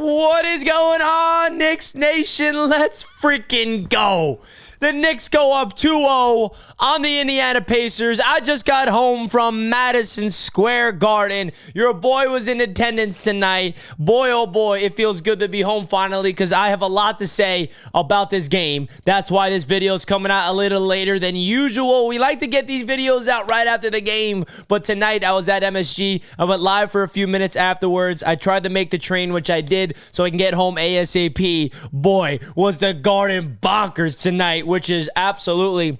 What is going on, Knicks Nation? Let's freaking go. The Knicks go up 2-0 on the Indiana Pacers. I just got home from Madison Square Garden. Your boy was in attendance tonight. Boy, oh boy, it feels good to be home finally because I have a lot to say about this game. That's why this video is coming out a little later than usual. We like to get these videos out right after the game, but tonight I was at MSG. I went live for a few minutes afterwards. I tried to make the train, which I did, so I can get home ASAP. Boy, was the Garden bonkers tonight, which is absolutely,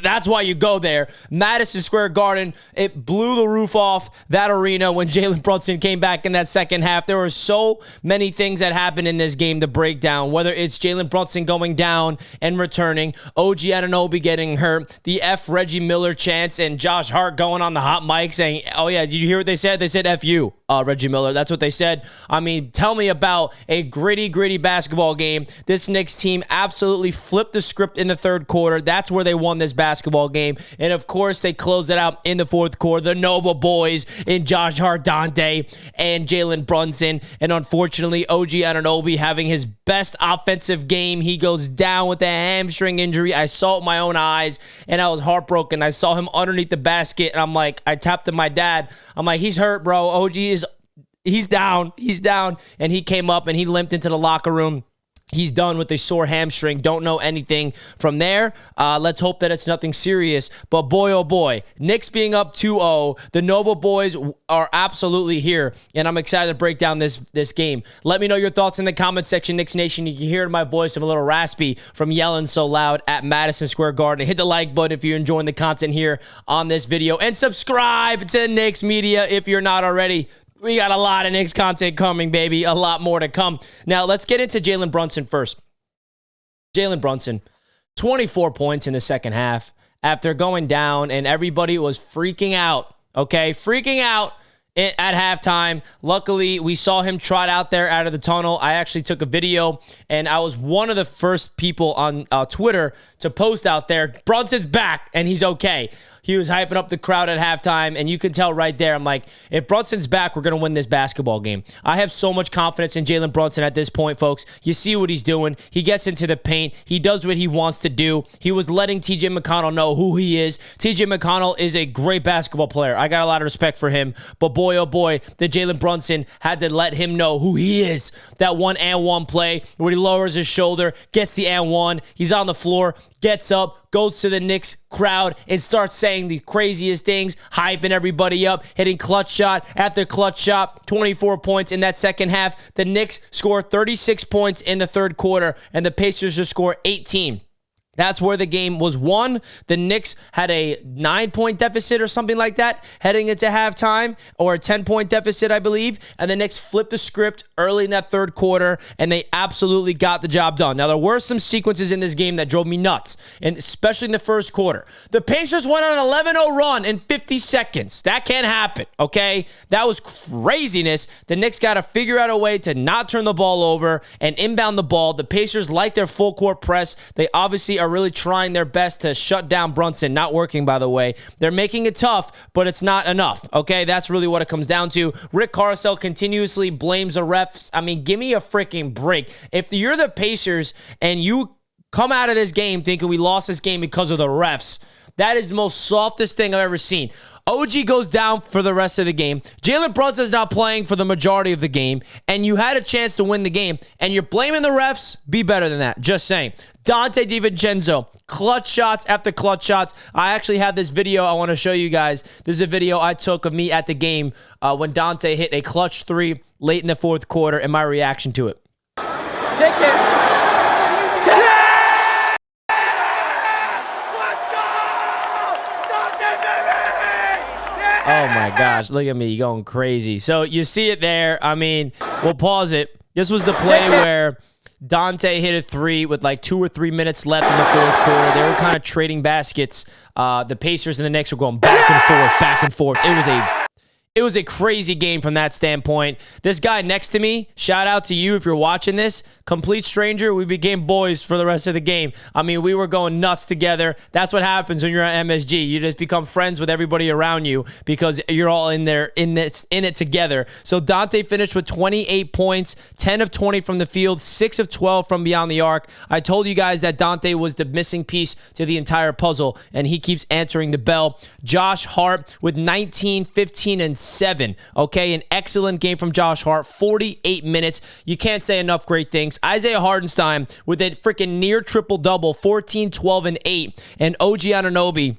that's why you go there. Madison Square Garden, it blew the roof off that arena when Jalen Brunson came back in that second half. There were so many things that happened in this game to break down, whether it's Jalen Brunson going down and returning, OG Anunoby getting hurt, the F Reggie Miller chants, and Josh Hart going on the hot mic saying, oh yeah, did you hear what they said? They said F you. Reggie Miller. That's what they said. I mean, tell me about a gritty basketball game. This Knicks team absolutely flipped the script in the third quarter. That's where they won this basketball game. And of course, they closed it out in the fourth quarter. The Nova boys in Josh Hart, Dante, and Jalen Brunson. And unfortunately, OG Anunoby having his best offensive game. He goes down with a hamstring injury. I saw it with my own eyes, and I was heartbroken. I saw him underneath the basket, and I'm like, I tapped to my dad. I'm like, he's hurt, bro. OG is He's down. And he came up and he limped into the locker room. He's done with a sore hamstring. Don't know anything from there. Let's hope that it's nothing serious. But boy, oh boy, Knicks being up 2-0. The Nova boys are absolutely here, and I'm excited to break down this game. Let me know your thoughts in the comment section, Knicks Nation. You can hear in my voice I'm a little raspy from yelling so loud at Madison Square Garden. Hit the like button if you're enjoying the content here on this video, and subscribe to Knicks Media if you're not already. We got a lot of Knicks content coming, baby. A lot more to come. Now, let's get into Jalen Brunson first. Jalen Brunson, 24 points in the second half after going down, and everybody was freaking out, okay? Freaking out at halftime. Luckily, we saw him trot out there out of the tunnel. I actually took a video, and I was one of the first people on Twitter to post out there, Brunson's back, and he's okay. He was hyping up the crowd at halftime, and you can tell right there, I'm like, if Brunson's back, we're going to win this basketball game. I have so much confidence in Jalen Brunson at this point, folks. You see what he's doing. He gets into the paint. He does what he wants to do. He was letting TJ McConnell know who he is. TJ McConnell is a great basketball player. I got a lot of respect for him, but boy, oh boy, the Jalen Brunson had to let him know who he is. That 1-and-1 play where he lowers his shoulder, gets the and-1. He's on the floor, gets up, goes to the Knicks crowd and starts saying the craziest things, hyping everybody up, hitting clutch shot after clutch shot, 24 points in that second half. The Knicks score 36 points in the third quarter, and the Pacers just score 18. That's where the game was won. The Knicks had a 9-point deficit or something like that heading into halftime, or a 10-point deficit, I believe. And the Knicks flipped the script early in that third quarter, and they absolutely got the job done. Now, there were some sequences in this game that drove me nuts, and especially in the first quarter. The Pacers went on an 11-0 run in 50 seconds. That can't happen, okay? That was craziness. The Knicks got to figure out a way to not turn the ball over and inbound the ball. The Pacers like their full court press. They obviously are really trying their best to shut down Brunson. Not working, by the way. They're making it tough, but it's not enough, okay? That's really what it comes down to. Rick Carousel continuously blames the refs. I mean, give me a freaking break. If you're the Pacers and you come out of this game thinking we lost this game because of the refs, that is the most softest thing I've ever seen. OG goes down for the rest of the game. Jalen Brunson's not playing for the majority of the game, and you had a chance to win the game, and you're blaming the refs? Be better than that. Just saying. Dante DiVincenzo, clutch shots after clutch shots. I actually have this video I want to show you guys. This is a video I took of me at the game when Dante hit a clutch three late in the fourth quarter and my reaction to it. Take it. Oh my gosh, look at me going crazy. So you see it there. I mean, we'll pause it. This was the play where Dante hit a three with like 2 or 3 minutes left in the fourth quarter. They were kind of trading baskets. The Pacers and the Knicks were going back and forth, back and forth. It was a crazy game from that standpoint. This guy next to me, shout out to you if you're watching this, complete stranger, we became boys for the rest of the game. I mean, we were going nuts together. That's what happens when you're at MSG. You just become friends with everybody around you because you're all in there, in it together. So Dante finished with 28 points, 10 of 20 from the field, 6 of 12 from beyond the arc. I told you guys that Dante was the missing piece to the entire puzzle, and he keeps answering the bell. Josh Hart with 19, 15, and 7. Okay, an excellent game from Josh Hart. 48 minutes. You can't say enough great things. Isaiah Hartenstein with a freaking near triple-double, 14, 12, and 8. And OG Anunoby,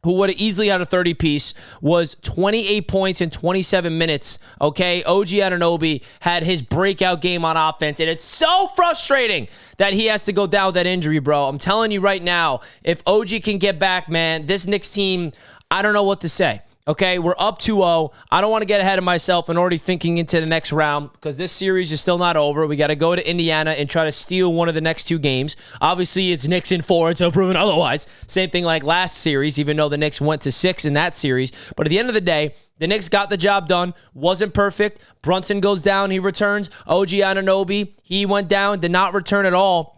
who would have easily had a 30-piece, was 28 points in 27 minutes, okay? OG Anunoby had his breakout game on offense, and it's so frustrating that he has to go down with that injury, bro. I'm telling you right now, if OG can get back, man, this Knicks team, I don't know what to say. Okay, we're up 2-0. I don't want to get ahead of myself and already thinking into the next round because this series is still not over. We got to go to Indiana and try to steal one of the next 2 games. Obviously, it's Knicks in 4 until proven otherwise. Same thing like last series, even though the Knicks went to 6 in that series. But at the end of the day, the Knicks got the job done. Wasn't perfect. Brunson goes down. He returns. OG Anunoby, he went down, did not return at all.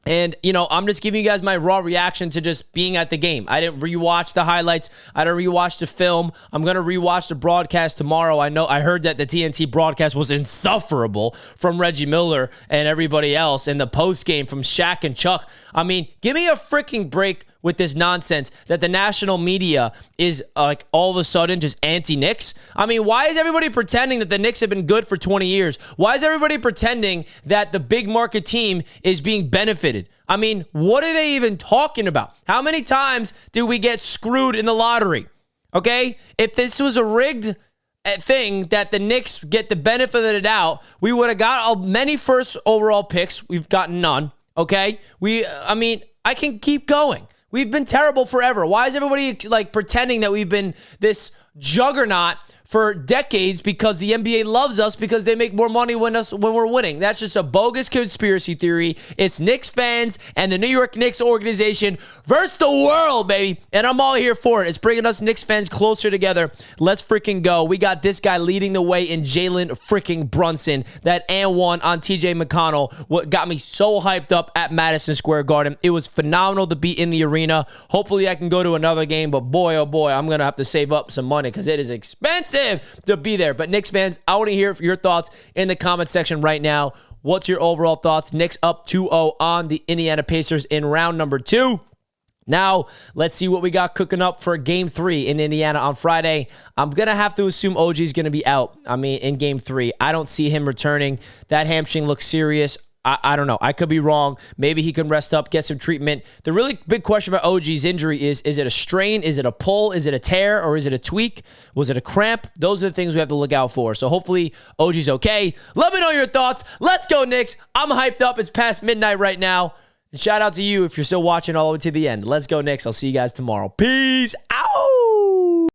And, you know, I'm just giving you guys my raw reaction to just being at the game. I didn't rewatch the highlights. I didn't rewatch the film. I'm going to rewatch the broadcast tomorrow. I heard that the TNT broadcast was insufferable from Reggie Miller and everybody else, and the post game from Shaq and Chuck. I mean, give me a freaking break with this nonsense that the national media is like all of a sudden just anti-Knicks. I mean, why is everybody pretending that the Knicks have been good for 20 years? Why is everybody pretending that the big market team is being benefited? I mean, what are they even talking about? How many times did we get screwed in the lottery? Okay? If this was a rigged thing that the Knicks get the benefit of the doubt, we would have got many first overall picks. We've gotten none. Okay? I mean, I can keep going. We've been terrible forever. Why is everybody like pretending that we've been this juggernaut for decades because the NBA loves us because they make more money when we're winning? That's just a bogus conspiracy theory. It's Knicks fans and the New York Knicks organization versus the world, baby. And I'm all here for it. It's bringing us Knicks fans closer together. Let's freaking go. We got this guy leading the way in Jalen freaking Brunson. That and one on TJ McConnell. What got me so hyped up at Madison Square Garden. It was phenomenal to be in the arena. Hopefully I can go to another game, but boy, oh boy, I'm going to have to save up some money because it is expensive to be there. But Knicks fans, I want to hear your thoughts in the comment section right now. What's your overall thoughts? Knicks up 2-0 on the Indiana Pacers in round number 2. Now, let's see what we got cooking up for Game 3 in Indiana on Friday. I'm going to have to assume OG is going to be out. I mean, in Game 3. I don't see him returning. That hamstring looks serious. I don't know. I could be wrong. Maybe he can rest up, get some treatment. The really big question about OG's injury is it a strain? Is it a pull? Is it a tear? Or is it a tweak? Was it a cramp? Those are the things we have to look out for. So hopefully OG's okay. Let me know your thoughts. Let's go, Knicks. I'm hyped up. It's past midnight right now. And shout out to you if you're still watching all the way to the end. Let's go, Knicks. I'll see you guys tomorrow. Peace out.